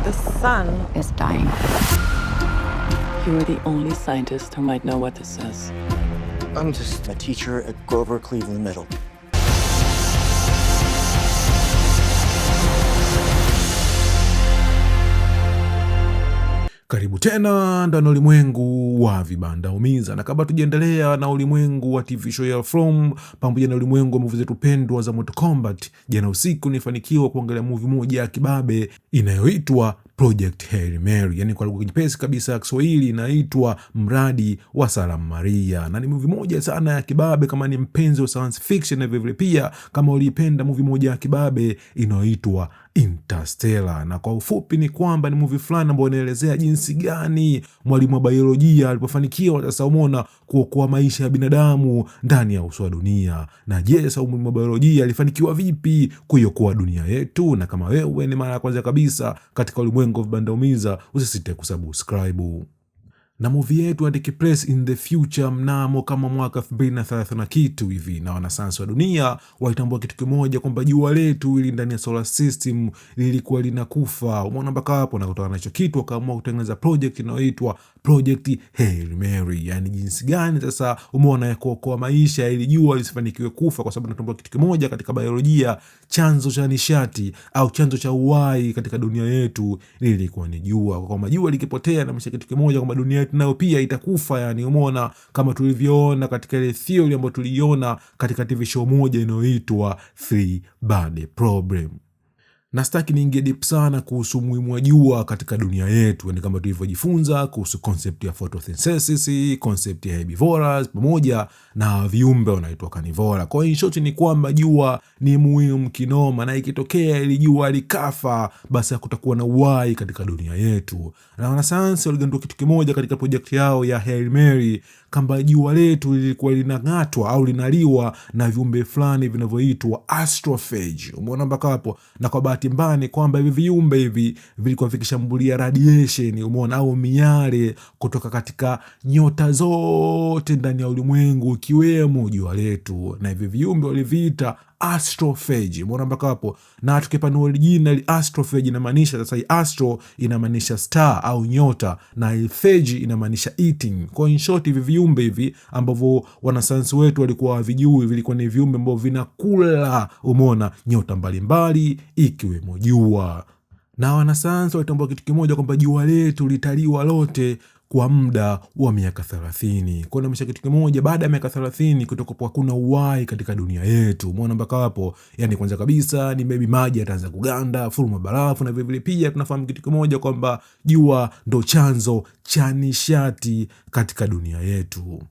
The sun is dying. You are the only scientist who might know what this says. I'm just a teacher at Grover Cleveland Middle. Karibu tena ndani ulimwengu wa vibanda umiza, na kabla tujiendelea na ulimwengu wa TV show ya From pamoja na ulimwengu wa movie zetu pendwa za Mortal Kombat, jana usiku nilifanikiwa kuangalia movie moja ya kibabe inayoitwa Project Hail Mary, yani kwa lugha nyepesi kabisa ya Kiswahili inaitwa Mradi wa Salamu Maria. Na ni movie moja sana ya kibabe kama ni mpenzi wa science fiction, na vile pia kama ulipenda movie moja ya kibabe inayoitwa Interstellar. Na kwa ufupi ni kwamba ni movie fulani ambayo inaelezea jinsi gani mwalimu wa biolojia alipofanikiwa sasa umeona kuokoa maisha ya binadamu ndani ya uso wa dunia. Na je, sasa mwalimu wa biolojia alifanikiwa vipi kuiokoa dunia yetu? Na kama wewe ni mara ya kwanza kabisa katika ulimwengu wa vibanda umiza, usisite kusubscribe. Na movie yetu andiki place in the future mnamo kama mwaka 2030 na kitu hivi, na wanasayansi wa dunia walitambua kitu kimoja, kwamba jua letu ili ndani ya solar system lilikuwa linakufa. Umeona mpaka hapo, na kutokana na hicho kitu wakaamua kutengeneza project inayoitwa Project Hail Mary. Yani jinsi gani sasa umeona ya kuokoa maisha ili jua lisifanikiwe kufa, kwa sababu tunatambua kitu kimoja katika biolojia, chanzo cha nishati au chanzo cha uhai katika dunia yetu lilikuwa ni jua. Kwa kama jua likipotea na maisha kitu kimoja kwamba dunia yetu nayo pia itakufa. Yani umeona kama tulivyoona katika ile theory ambayo tuliona katika TV show moja inayoitwa Three Body Problem. Na sitaki niingie deep sana kuhusu muhimu wa jua katika dunia yetu, yani kama tulivyojifunza kuhusu concept ya photosynthesis, concept ya herbivores pamoja na viumbe wanaitwa carnivora. Kwa hiyo in short ni kwamba jua ni muhimu kinoma, na ikitokea ili jua likafa basi hakutakuwa na uhai katika dunia yetu. Na wanasayansi waligundua kitu kimoja katika project yao ya Hail Mary, kamba jua letu lilikuwa linang'atwa au linaliwa na viumbe fulani vinavyoitwa astrophage. Umeona mpaka hapo? Na kwa bahati mbaya ni kwamba hivi viumbe hivi vilikuwa vikishambulia radiation, umeona, au miale kutoka katika nyota zote ndani ya ulimwengu ikiwemo jua letu, na hivi viumbe waliviita astrophage. Umeona mpaka hapo? Na tukipanua original astrophage inamaanisha sasa, astro inamaanisha star au nyota, na phage inamaanisha eating. Kwa in short hivi viumbe hivi ambavyo wanasayansi wetu walikuwa havijui, vilikuwa ni viumbe ambavyo vinakula, umeona, nyota mbalimbali ikiwemo jua. Na wanasayansi walitambua kitu kimoja, kwamba jua letu litaliwa lote kwa muda wa miaka 30. Kwa hiyo kitu kimoja, baada ya miaka 30 kutokuwa hakuna uhai katika dunia yetu. Umeona mpaka hapo? Yani kwanza kabisa ni maybe maji yataanza kuganda, furuma barafu, na vile pia tunafahamu kitu kimoja, kwamba jua ndo chanzo cha nishati katika dunia yetu.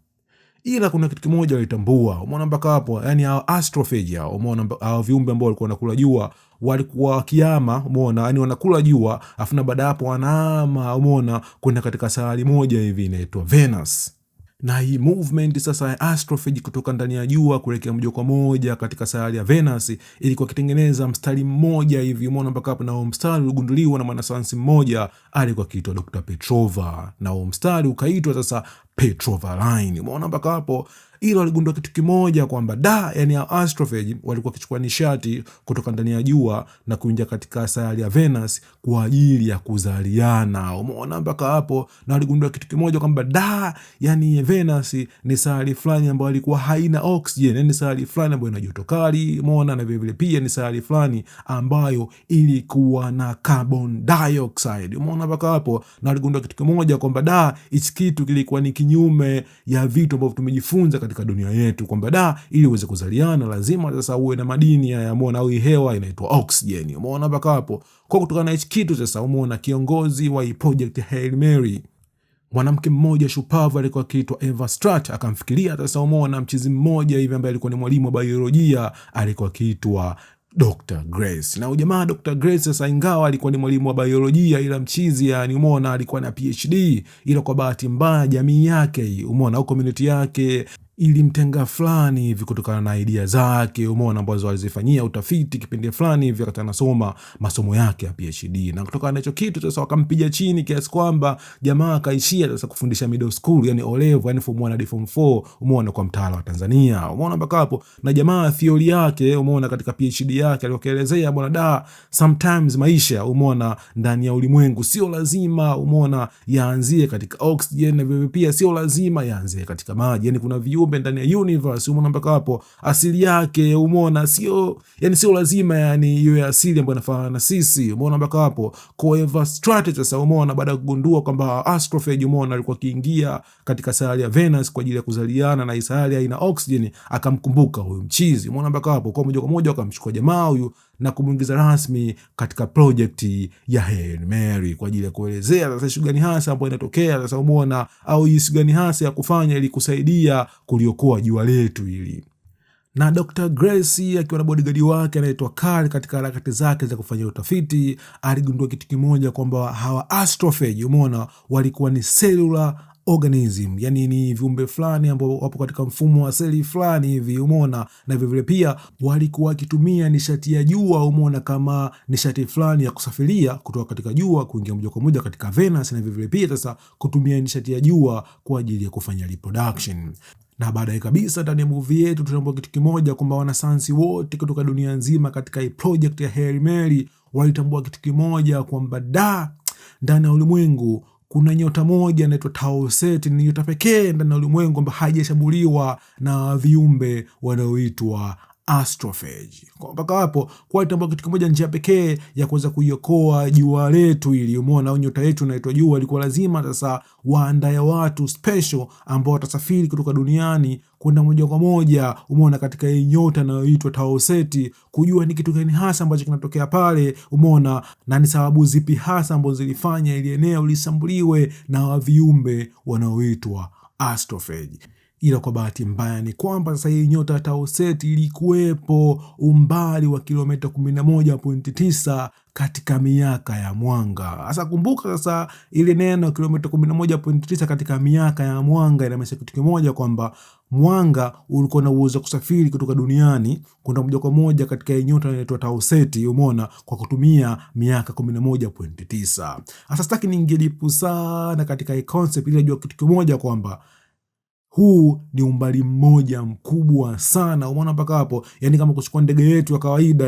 Ila kuna kitu kimoja walitambua, umeona mpaka hapo, yani hao astrophage hao, umeona hao viumbe ambao walikuwa wanakula jua walikuwa wakiama, umeona, yani wanakula jua afu na baada hapo wanaama, umeona, kwenda katika sayari moja hivi inaitwa Venus. Na hii movement sasa ya astrophage kutoka ndani ya jua kuelekea moja kwa moja katika sayari ya Venus ilikuwa kitengeneza mstari mmoja hivi, umeona mpaka hapo. Na huo mstari uligunduliwa na mwanasayansi mmoja alikuwa akiitwa Dr. Petrova, na huo mstari ukaitwa sasa Petrova line. Umeona mpaka hapo? Ilo waligundua kitu kimoja, kwamba yani astrophage walikuwa kichukua nishati kutoka ndani ya jua na kuingia katika sayari ya Venus kwa ajili ya kuzaliana. Umeona mpaka hapo? Na waligundua kitu kimoja, kwamba yani Venus ni sayari fulani ambayo ilikuwa haina oxygen, yani sayari fulani ambayo ina joto kali, umeona, na vile pia ni sayari fulani ambayo ilikuwa na carbon dioxide. Umeona mpaka hapo? Na waligundua kitu kimoja, kwamba hichi kitu kilikuwa ni kinyume ya vitu ambavyo tumejifunza katika dunia yetu, kwamba ili uweze kuzaliana lazima sasa uwe na madini ya umeona, au hewa inaitwa oxygen. Umeona mpaka hapo? Kwa kutokana na hichi kitu sasa, umeona, kiongozi wa Project Hail Mary, mwanamke mmoja shupavu alikuwa akiitwa Eva Strat, akamfikiria sasa, umeona, mchizi mmoja hivi ambaye alikuwa ni mwalimu wa biolojia, alikuwa akiitwa Dr. Grace. Na ujamaa Dr. Grace sasa, ingawa alikuwa ni mwalimu wa biolojia, ila mchizi, yani umeona, alikuwa na PhD, ila kwa bahati mbaya jamii yake, umeona, au community yake ilimtenga fulani hivi kutokana na idea zake, umeona, ambazo alizifanyia utafiti kipindi fulani hivi wakati anasoma masomo yake ya PhD. Na kutokana na hicho kitu sasa wakampiga chini kiasi kwamba jamaa akaishia sasa kufundisha middle school, yani O level, yani form 1 hadi form 4, umeona, kwa mtaala wa Tanzania. Umeona mpaka hapo. Na jamaa theory yake, umeona, katika PhD yake aliyoelezea bwana, sometimes maisha, umeona, ndani ya ulimwengu sio lazima, umeona, yaanzie katika oxygen, na vile pia sio lazima yaanzie katika maji. Yani kuna viumbe ndani ya universe, umeona mpaka hapo, asili yake, umeona, sio lazima yani iwe asili ambayo inafanana na sisi, umeona mpaka hapo. Kwa Eva Strategy sasa, umeona, baada ya kugundua kwamba astrophage, umeona, alikuwa kiingia katika sayari ya Venus kwa ajili ya kuzaliana na sayari haina oxygen, akamkumbuka huyu mchizi, umeona mpaka hapo. Kwa moja kwa moja akamchukua jamaa huyu na kumuingiza rasmi katika project ya Hail Mary kwa ajili ya kuelezea sasa shughuli gani hasa ambayo inatokea sasa, umeona, au hii shughuli gani hasa ya kufanya ili kusaidia kuliokoa jua letu hili. Na Dr. Grace akiwa na bodyguard wake anaitwa Carl, katika harakati zake za kufanya utafiti aligundua kitu kimoja, kwamba hawa astrophage, umeona, walikuwa ni cellular organism, yani ni viumbe fulani ambao wapo katika mfumo wa seli fulani hivi, umeona, na vile pia walikuwa wakitumia nishati ya jua, umeona, kama nishati fulani ya kusafiria kutoka katika jua kuingia moja kwa moja katika Venus, na vile pia sasa kutumia nishati ya jua kwa ajili ya kufanya reproduction. Na baadaye kabisa ndani ya movie yetu tunaambia kitu kimoja, kwamba wanasayansi wote kutoka dunia nzima katika hii project ya Hail Mary walitambua kitu kimoja, kwamba ndani ya ulimwengu kuna nyota moja inaitwa Tau Ceti. Ni nyota pekee ndani ya ulimwengu kwamba haijashambuliwa na viumbe wanaoitwa astrophage. Kwa mpaka hapo kwa itambua kitu kimoja, njia pekee ya kuweza kuiokoa jua letu ili, umeona, au nyota yetu inaitwa jua, ilikuwa lazima sasa waandae watu special ambao watasafiri kutoka duniani kwenda moja kwa moja, umeona, katika hii nyota inayoitwa Tau Ceti, kujua ni kitu gani hasa ambacho kinatokea pale, umeona, na ni sababu zipi hasa ambazo zilifanya ili eneo lishambuliwe na viumbe wanaoitwa astrophage. Ila kwa bahati mbaya ni kwamba sasa hii nyota ya Tau Ceti ilikuwepo umbali wa kilomita 11.9 katika miaka ya mwanga. Sasa kumbuka sasa ile neno kilomita 11.9 katika miaka ya mwanga inamaanisha kitu kimoja, kwamba mwanga ulikuwa na uwezo kusafiri kutoka duniani kwenda moja kwa moja katika nyota inaitwa Tau Ceti, umeona, kwa kutumia miaka 11.9. Sasa sitaki niingelipu sana katika hii concept, ili ajua kitu kimoja, kwamba huu ni umbali mmoja mkubwa sana, umeona mpaka hapo. Yani kama kuchukua ndege yetu ya kawaida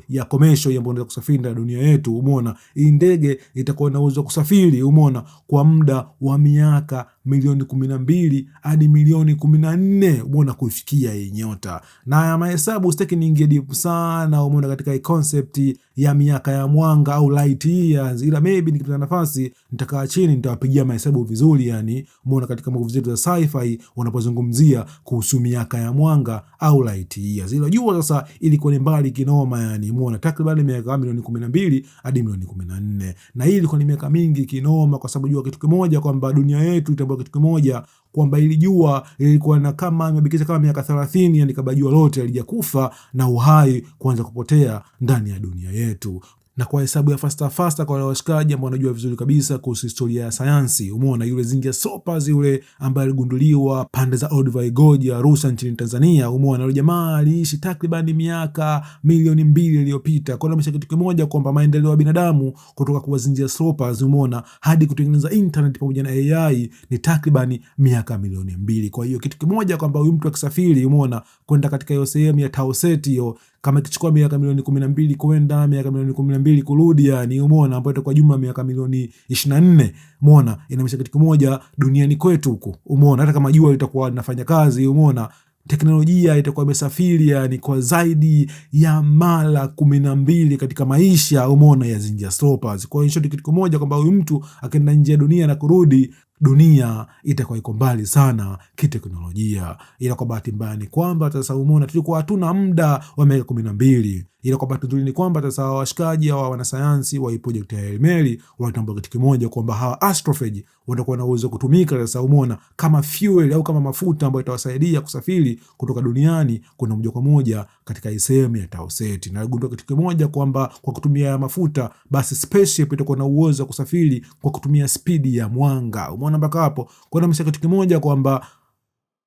ya commercial ambayo inaweza kusafiri ndani ya dunia yetu, umeona, hii ndege itakuwa na uwezo kusafiri, umeona, kwa muda wa miaka milioni 12 hadi milioni 14, umeona, kufikia hii nyota. Na ya mahesabu sitaki niingie deep sana, umeona, katika hii concept ya miaka ya mwanga au light years, ila maybe nikipata nafasi nitakaa chini nitawapigia mahesabu vizuri, yani, umeona, katika movie zetu za sci-fi wanapozungumzia kuhusu miaka ya mwanga au light years. Ila jua sasa ilikuwa ni mbali kinoma, yani, umeona, takriban miaka milioni 12 hadi milioni 14. Na hii ilikuwa ni miaka mingi kinoma, kwa sababu jua kitu kimoja, kwamba dunia yetu itambua kitu kimoja, kwamba ili jua ilikuwa na kama imebikisha kama miaka 30, yani kabla jua lote halijakufa na uhai kuanza kupotea ndani ya dunia yetu. Na kwa hesabu ya fasta kwa wale washikaji ambao wanajua vizuri kabisa kuhusu historia ya sayansi, umeona, yule Zingia Sopas yule ambaye aligunduliwa pande za Old Vaigoja, Arusha nchini Tanzania, umeona, yule jamaa aliishi takriban miaka milioni 2 iliyopita. Kwa hiyo kitu kimoja, kwamba maendeleo ya binadamu kutoka kwa Zingia Sopas, umeona, hadi kutengeneza internet pamoja na AI ni takriban miaka milioni 2. Kwa hiyo kitu kimoja, kwamba huyu mtu akisafiri, umeona, kwenda katika hiyo sehemu ya Tau Ceti hiyo, kama kichukua miaka milioni 12 kwenda miaka milioni 12 kurudi, yani, umeona, ambapo itakuwa jumla miaka milioni 24, umeona, inamaanisha kitu kimoja, duniani kwetu huko, umeona, hata kama jua litakuwa linafanya kazi, umeona, teknolojia itakuwa imesafiri, yani, kwa zaidi ya mara 12 katika maisha, umeona, ya Zingia Sopas. Kwa hiyo kitu kimoja, kwamba huyu mtu akaenda nje ya dunia na kurudi, dunia itakuwa iko mbali sana kiteknolojia. Ila kwa bahati mbaya ni kwamba sasa, umeona, tulikuwa hatuna muda wa miaka 12. Ila kwa bahati nzuri ni kwamba sasa washikaji hawa wanasayansi wa project ya Hail Mary wanatambua kitu kimoja, kwamba hawa astrophage watakuwa na uwezo kutumika sasa, umeona, kama fuel au kama mafuta ambayo itawasaidia kusafiri kutoka duniani kwenda moja kwa moja katika sehemu ya Tau Ceti. Na gundua kitu kimoja, kwamba kwa kutumia mafuta basi spaceship itakuwa na uwezo wa kusafiri kwa kutumia spidi ya mwanga, umeona mpaka hapo. Kwa hiyo kitu kimoja, kwamba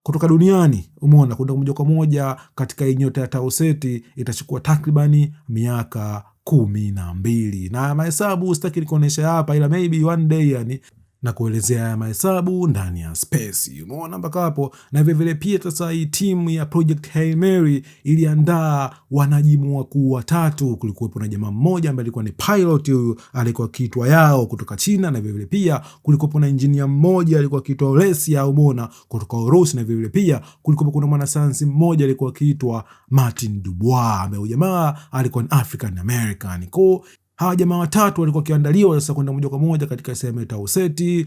kutoka duniani, umeona, kwenda moja kwa moja katika hii nyota ya Tau Ceti itachukua takribani miaka 12. Na mahesabu sitaki nikuonesha hapa, ila maybe one day yani na kuelezea ya mahesabu ndani ya space. Umeona mpaka hapo? Na vile vile pia sasa hii timu ya Project Hail Mary iliandaa wanajimu wakuu watatu. Kulikuwepo na jamaa mmoja ambaye alikuwa ni pilot, huyu alikuwa kitwa Yao kutoka China, na vile vile pia kulikuwepo na engineer mmoja alikuwa kitwa Olesia, umeona, kutoka Urusi, na vile vile pia kulikuwepo kuna mwanasayansi mmoja alikuwa kitwa Martin Dubois, ambaye jamaa alikuwa ni African American. Kwa hawa jamaa watatu walikuwa kiandaliwa sasa kwenda moja kwa moja katika sehemu ya Tau Ceti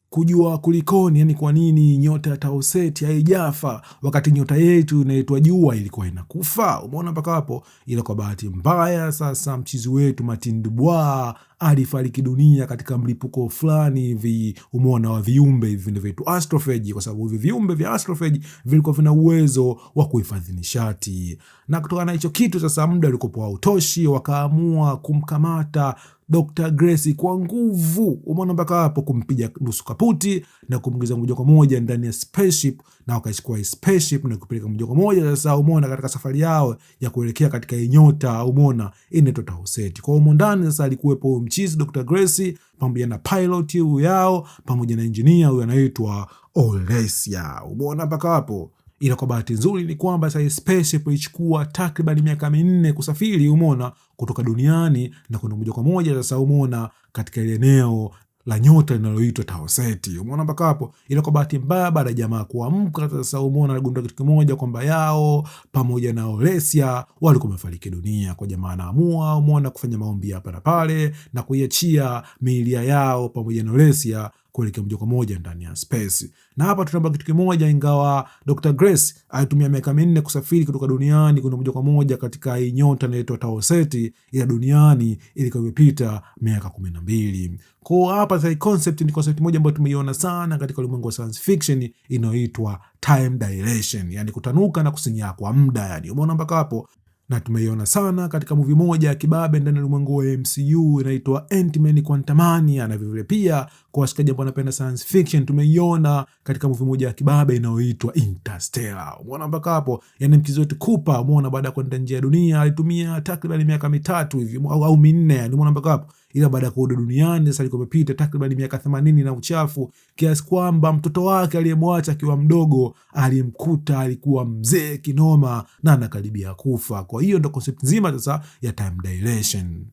kujua kulikoni, yani kwa nini nyota ya Tau Ceti haijafa wakati nyota yetu inaitwa Jua ilikuwa inakufa. Umeona mpaka hapo? Ila kwa bahati mbaya sasa mchizi wetu Martin Dubois alifariki dunia katika mlipuko fulani hivi, umeona, wa viumbe hivi vinavyoitwa astrophagy, kwa sababu hivi viumbe vya astrophagy vilikuwa vina uwezo wa kuhifadhi nishati. Na kutokana na hicho kitu sasa muda ulikopo hautoshi, wakaamua kumkamata Dr. Grace kwa nguvu, umeona mpaka hapo, kumpiga nusu kaputi na kumingiza moja kwa moja ndani ya spaceship, na wakachukua spaceship na kupeleka moja kwa moja sasa, umeona, katika safari yao ya kuelekea katika nyota, umeona, inaitwa Tau Ceti. Kwa hiyo ndani sasa alikuwepo mchizi Dr. Grace pamoja na pilot huyu Yao pamoja na engineer huyu anaitwa Olesia, umeona mpaka hapo. Ila kwa bahati nzuri ni kwamba sasa spaceship ilichukua takriban miaka 4 kusafiri, umeona, kutoka duniani na kwenda moja kwa moja sasa, umeona, katika ile eneo la nyota linaloitwa Tau Ceti, umeona mpaka hapo. Ila kwa bahati mbaya, baada ya jamaa kuamka sasa, umeona, aligundua kitu kimoja kwamba Yao pamoja na Olesia walikuwa wamefariki dunia. Kwa jamaa anaamua, umeona, kufanya maombi hapa na pale na kuiachia miili yao pamoja na Olesia kuelekea moja kwa moja ndani ya space. Na hapa tunaomba kitu kimoja, ingawa Dr. Grace alitumia miaka 4 kusafiri kutoka duniani kwenda moja kwa moja katika hii nyota inaitwa Tau Ceti, ila duniani ilikuwa imepita miaka 12. Kwa hapa sasa concept ni concept moja ambayo tumeiona sana katika ulimwengu wa science fiction, inayoitwa time dilation, yani kutanuka na kusinyaa kwa muda, yani umeona mpaka hapo. Na tumeiona sana katika movie moja ya kibabe ndani ya ulimwengu wa MCU inaitwa Ant-Man Quantumania, na vile pia kwa washikaji ambao wanapenda science fiction tumeiona katika movie moja ya kibabe inayoitwa Interstellar. Umeona mpaka hapo? Yani mkizo wetu Cooper, umeona, baada ya kwenda nje ya dunia alitumia takriban miaka 3 hivi au 4, yani umeona mpaka hapo. Ila baada ya kurudi duniani sasa alikuwa amepita takriban miaka 80 na uchafu, kiasi kwamba mtoto wake aliyemwacha akiwa mdogo alimkuta alikuwa mzee kinoma na anakaribia kufa. Kwa hiyo ndo concept nzima sasa ya time dilation.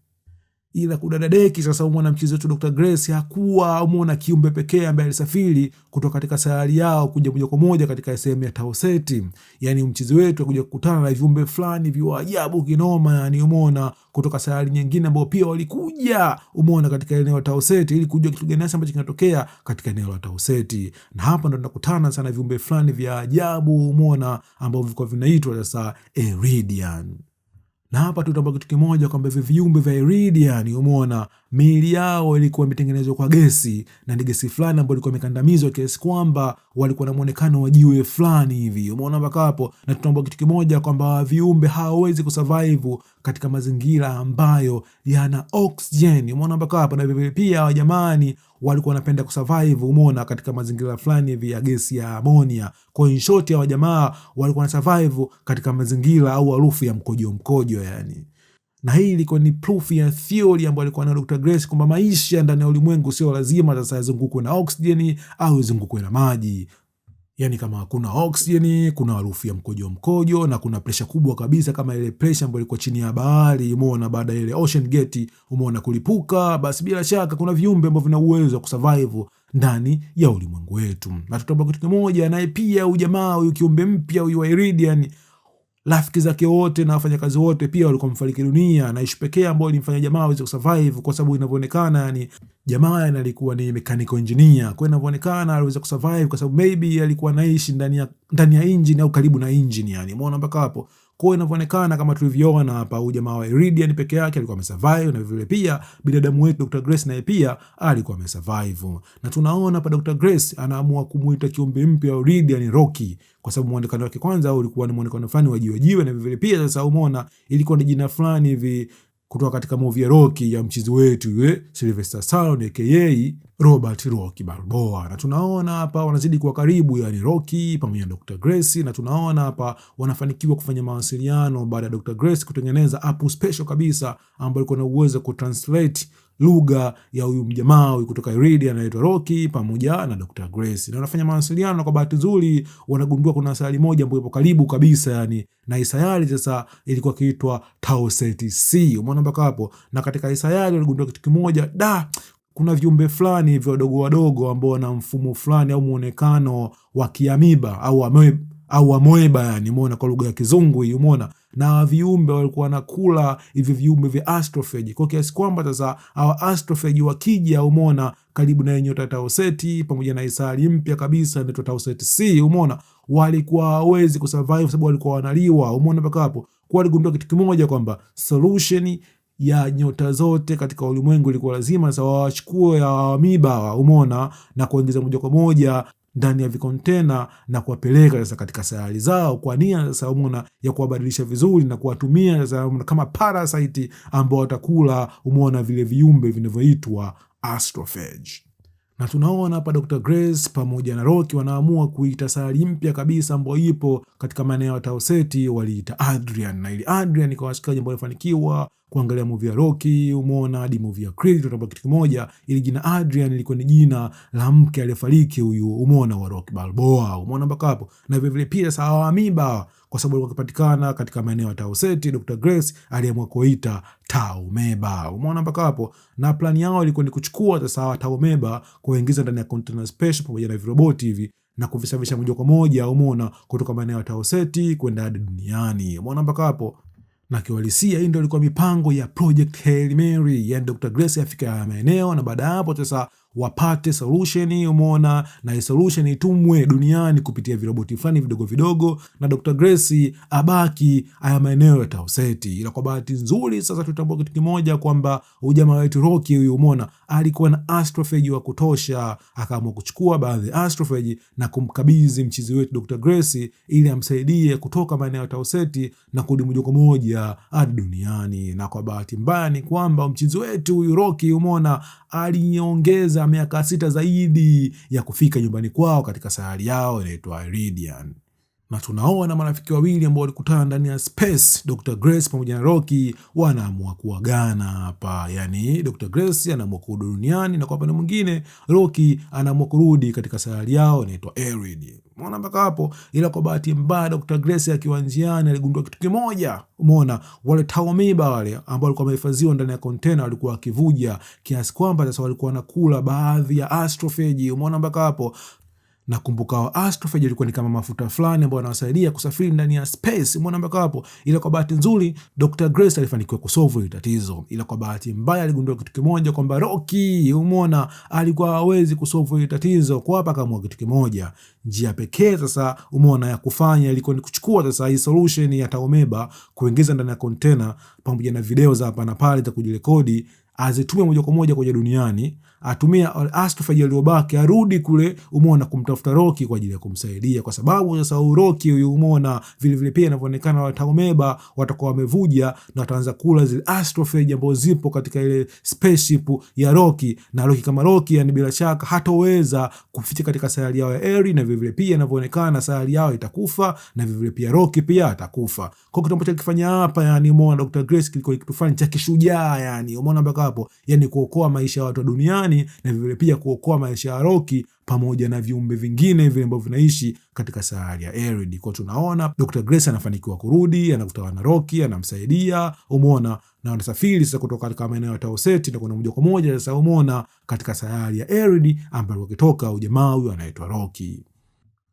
Ila kudadadeki sasa, umeona, mchizi wetu Dr. Grace hakuwa, umeona, kiumbe pekee ambaye alisafiri kutoka katika sayari yao kuja moja kwa moja katika sehemu ya Tau Ceti. Yani mchizi wetu akuja kukutana na viumbe fulani vya ajabu kinoma, yani umeona, kutoka sayari nyingine ambao pia walikuja, umeona, katika eneo la Tau Ceti ili kujua kitu gani ambacho kinatokea katika eneo la Tau Ceti. Na hapa ndo tunakutana sana viumbe fulani vya ajabu, umeona, ambao vilikuwa vinaitwa sasa Iridian. Na hapa tutaomba kitu kimoja kwamba viumbe vya Iridian, umeona, miili yao ilikuwa imetengenezwa kwa gesi, na ni gesi fulani ambayo ilikuwa imekandamizwa kiasi kwamba walikuwa na muonekano wa jiwe fulani hivi, umeona mpaka hapo. Na tutaomba kitu kimoja kwamba viumbe hawawezi kusurvive katika mazingira ambayo yana oxygen, umeona mpaka hapo. Na vile pia jamani walikuwa wanapenda kusurvive, umeona, katika mazingira fulani hivi ya gesi ya ammonia. Kwa in short, ya jamaa walikuwa na survive katika mazingira au harufu ya mkojo yani. Na hii ilikuwa ni proof ya theory ambayo alikuwa na Dr. Grace kwamba maisha ndani ya ulimwengu sio lazima sasa yazungukwe na oxygen au yazungukwe na maji. Yani kama hakuna oxygen, kuna harufu ya mkojo na kuna pressure kubwa kabisa kama ile pressure ambayo ilikuwa chini ya bahari, umeona, baada ya ile Ocean Gate, umeona, kulipuka, basi bila shaka kuna viumbe ambavyo vina uwezo wa kusurvive ndani ya ulimwengu wetu. Na tutaomba kitu kimoja, naye pia huyu jamaa, huyu kiumbe mpya huyu Iridian, rafiki zake wote na wafanyakazi wote pia walikuwa wamefariki dunia, na ishu pekee ambayo ilimfanya jamaa aweze kusurvive, kwa sababu inavyoonekana yani jamaa alikuwa ni mechanical engineer. Kwa inavyoonekana aliweza kusurvive kwa sababu maybe alikuwa anaishi ndani ya engine au karibu na engine, yani umeona mpaka hapo. Kwa inavyoonekana kama tulivyoona hapa, huyu jamaa wa Iridian peke yake alikuwa amesurvive, na vile pia binadamu wetu Dr. Grace naye pia alikuwa amesurvive. Na tunaona hapa Dr. Grace anaamua kumuita kiumbe mpya wa Iridian Rocky, kwa sababu muonekano wake kwanza ulikuwa ni muonekano fulani wa jiwe, na vile pia sasa umeona ilikuwa ni jina fulani hivi kutoka katika movie ya Rocky ya mchizi wetu Sylvester Stallone aka Robert Rocky Balboa. Na tunaona hapa wanazidi kuwa karibu, yani Rocky pamoja na Dr. Grace, na tunaona hapa wanafanikiwa kufanya mawasiliano baada ya Dr. Grace kutengeneza app special kabisa ambayo ilikuwa na uwezo kutranslate lugha ya huyu mjamaa huyu kutoka Iridian anaitwa Rocky pamoja na Dr. Grace. Na wanafanya mawasiliano, kwa bahati nzuri wanagundua kuna sayari moja ambayo ipo karibu kabisa, yani na hii sayari sasa ilikuwa kiitwa Tau Ceti C. Umeona mpaka hapo? Na katika hii sayari waligundua kitu kimoja, kuna viumbe fulani hivyo wadogo wadogo ambao wana mfumo fulani au muonekano wa kiamiba au amoeba, yani umeona, kwa lugha ya Kizungu hii, umeona. Na viumbe walikuwa wanakula hivi viumbe vya astrophagy, kwa kiasi kwamba sasa hawa astrophagy wakija, umeona, karibu na nyota Tau Ceti pamoja na isari mpya kabisa inaitwa Tau Ceti C, umeona, walikuwa hawezi kusurvive sababu walikuwa wanaliwa, umeona mpaka hapo. Kwa waligundua kitu kimoja kwamba solution ya nyota zote katika ulimwengu ilikuwa lazima sasa wachukue ya amoeba, umeona, na kuingiza moja kwa moja ndani ya vikontena na kuwapeleka sasa katika sayari zao kwa nia sasa, umeona, ya kuwabadilisha vizuri na kuwatumia sasa kama parasite ambao watakula, umeona, vile viumbe vinavyoitwa astrophagy. Na tunaona hapa Dr. Grace pamoja na Rocky wanaamua kuita sayari mpya kabisa ambayo ipo katika maeneo ya Tau Ceti, waliita Adrian. Na ili Adrian ikawashikaje ambao walifanikiwa kuangalia movie ya Rocky, umeona, hadi movie ya Creed, tutaomba kitu kimoja, ili jina Adrian ilikuwa ni jina la mke aliyefariki huyu, umeona, wa Rocky Balboa, umeona mpaka hapo. Na vile vile pia sawa amoeba, kwa sababu wakipatikana katika maeneo ya Tau Ceti, Dr. Grace aliamua kuita Tau Meba, umeona mpaka hapo. Na plani yao ilikuwa ni kuchukua sasa Tau Meba kuingiza ndani ya container special pamoja na viroboti hivi na kuvisafirisha moja kwa moja, umeona, kutoka maeneo ya Tau Ceti kwenda hadi duniani, umeona mpaka hapo. Na kiuhalisia hii ndio ilikuwa mipango ya Project Hail Mary, yani Dr. Grace afika ya maeneo na baada ya hapo sasa wapate solution, umeona, na hii solution itumwe duniani kupitia viroboti fulani vidogo vidogo, na Dr. Grace abaki haya maeneo ya Tau Ceti. Ila kwa bahati nzuri sasa tutambua kitu kimoja kwamba ujamaa wetu Rocky huyu, umeona, alikuwa na astrophagy wa kutosha, akaamua kuchukua baadhi ya astrophagy na kumkabidhi mchizi wetu Dr. Grace ili amsaidie kutoka maeneo ya Tau Ceti na kurudi moja kwa moja hadi duniani. Na kwa bahati mbaya ni kwamba mchizi wetu huyu Rocky, umeona, aliongeza miaka 6 zaidi ya kufika nyumbani kwao katika sayari yao inaitwa Iridian. Na tunaona marafiki wawili ambao walikutana ndani ya space, Dr. Grace pamoja na Rocky, wanaamua kuagana hapa. Yani Dr. Grace anaamua kurudi duniani na kwa upande mwingine Rocky anaamua kurudi katika sayari yao inaitwa Iridian. Umeona mpaka hapo. Ila kwa bahati mbaya Dr. Grace akiwa njiani aligundua kitu kimoja, umeona, wale Tau Amoeba wale ambao walikuwa wamehifadhiwa ndani ya container walikuwa wakivuja kiasi kwamba sasa walikuwa wanakula baadhi ya astrophagy, umeona mpaka hapo. Na kumbuka astrophagy ilikuwa ni kama mafuta fulani ambayo yanawasaidia kusafiri ndani ya space, umeona mpaka hapo. Ila kwa bahati nzuri Dr. Grace alifanikiwa kusolve hili tatizo. Ila kwa bahati mbaya aligundua kitu kimoja kwamba Rocky, umeona, alikuwa hawezi kusolve hili tatizo. Kwa hapa akaamua kitu kimoja, njia pekee sasa, umeona, ya kufanya ilikuwa ni kuchukua sasa hii solution ya Tau Amoeba, kuingiza ndani ya container pamoja na video za hapa na pale za kujirekodi, azitume moja kwa moja kwenye duniani, atumia astrophagy aliyobaki arudi kule, umeona, kumtafuta Rocky kwa ajili ya kumsaidia, kwa sababu sasa Rocky huyu, umeona, vile vile pia inavyoonekana wa Tau Amoeba watakuwa wamevuja na wataanza kula zile astrophagy ambazo zipo katika ile spaceship ya Rocky. Na Rocky kama Rocky, yani bila shaka hatoweza kuficha katika sayari yao ya Eri, na vile vile pia inavyoonekana sayari yao itakufa, na vile vile pia Rocky pia atakufa. Kwa kitu ambacho kifanya hapa, yani umeona, Dr. Grace kilikuwa kitu fulani cha kishujaa, yani umeona mpaka hapo, yani kuokoa maisha ya watu wa duniani na vile pia kuokoa maisha ya Rocky pamoja na viumbe vingine vile ambavyo vinaishi katika sayari ya Eri. Kwa tunaona Dr. Grace anafanikiwa kurudi, anakutana na Rocky, anamsaidia, umeona, na wanasafiri sasa kutoka katika maeneo ya Tau Ceti na kwenda moja kwa moja sasa, umeona, katika sayari ya Eri ambapo wakitoka ujamaa huyu anaitwa Rocky.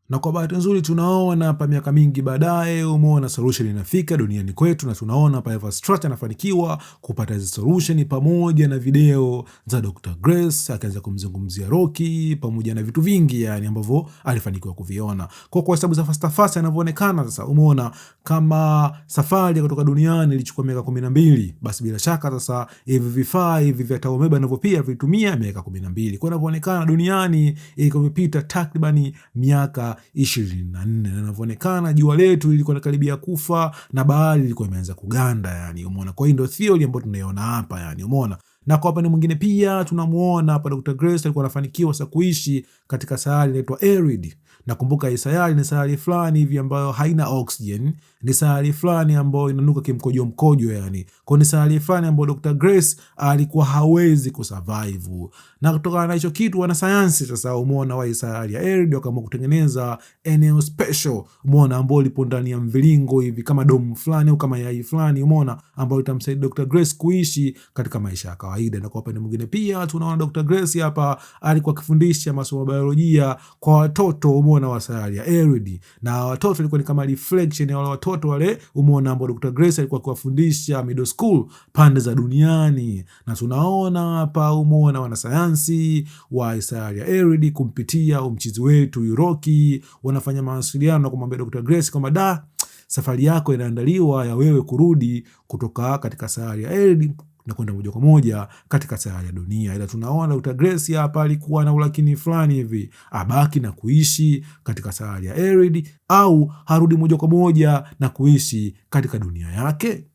Na kwa bahati nzuri tunaona hapa miaka mingi baadaye, umeona, solution inafika duniani kwetu, na tunaona hapa Eva Stratt anafanikiwa kupata hizo solution pamoja na video za Dr. Grace akaanza kumzungumzia Rocky pamoja na vitu vingi, yani ambavyo alifanikiwa kuviona. Kwa sababu za fast inavyoonekana sasa, umeona, kama safari kutoka duniani ilichukua miaka 12, basi bila shaka sasa hivi vifaa hivi vya Tau Amoeba navyo pia vitumia miaka 12. Kwa inavyoonekana duniani ilikuwa imepita takriban miaka 2024, na inavyoonekana jua letu lilikuwa karibia kufa na bahari ilikuwa imeanza kuganda, yani umeona. Kwa hiyo ndio theory ambayo tunaiona hapa, yani umeona. Na kwa upande mwingine pia tunamuona hapa Dr. Grace alikuwa anafanikiwa sasa kuishi katika sayari inaitwa Erid. Nakumbuka hii sayari ni sayari fulani hivi ambayo haina oxygen, ni sayari fulani ambayo inanuka kimkojo, yani. Kwa ni sayari fulani ambayo Dr. Grace alikuwa hawezi kusurvive. Na kutokana na hicho kitu wanasayansi sasa umeona wa sayari ya Erid wakaamua kutengeneza eneo special, umeona, ambao lipo ndani ya mviringo hivi kama domu fulani au kama yai fulani, umeona, ambao itamsaidia Dr. Grace kuishi katika maisha ya kawaida. Na kwa upande mwingine pia tunaona Dr. Grace hapa alikuwa akifundisha masomo ya biolojia kwa watoto, umeona, wa sayari ya Erid. Na watoto ilikuwa ni kama reflection ya wale watoto wale, umeona, ambao Dr. Grace alikuwa akiwafundisha middle school pande za duniani. Na tunaona hapa, umeona, wanasayansi wa sayari ya Erid kumpitia mchizi wetu Yuroki wanafanya mawasiliano na kumwambia Dr. Grace kwamba safari yako inaandaliwa ya wewe kurudi kutoka katika sayari ya Erid na kwenda moja kwa moja katika sayari ya dunia. Ila tunaona Dr. Grace hapa alikuwa na ulakini fulani hivi, abaki na kuishi katika sayari ya Erid au harudi moja kwa moja na kuishi katika dunia yake.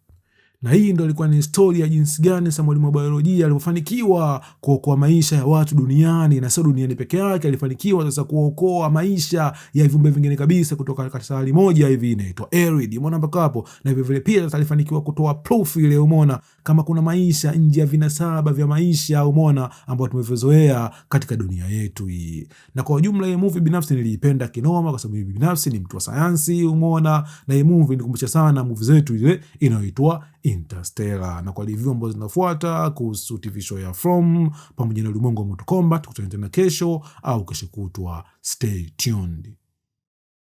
Na hii ndo ilikuwa ni historia ya jinsi gani sasa mwalimu wa biolojia alifanikiwa kuokoa maisha ya watu duniani, na sio duniani peke yake, alifanikiwa sasa kuokoa maisha ya viumbe vingine kabisa kutoka katika sayari moja hivi inaitwa Erid. Umeona mpaka hapo? Na hivyo vile pia sasa alifanikiwa kutoa proof ile, umeona, kama kuna maisha nje ya vinasaba vya maisha, umeona, ambao tumevizoea katika dunia yetu hii. Na kwa ujumla hii movie binafsi niliipenda kinoma kwa sababu binafsi ni mtu wa sayansi, umeona, na hii movie nikumbusha sana movie zetu ile inayoitwa Interstellar. Na kwa review ambazo zinafuata kuhusu TV show ya From pamoja na ulimwengu wa Mortal Kombat, tukutane tena kesho au kesho kutwa. Stay tuned.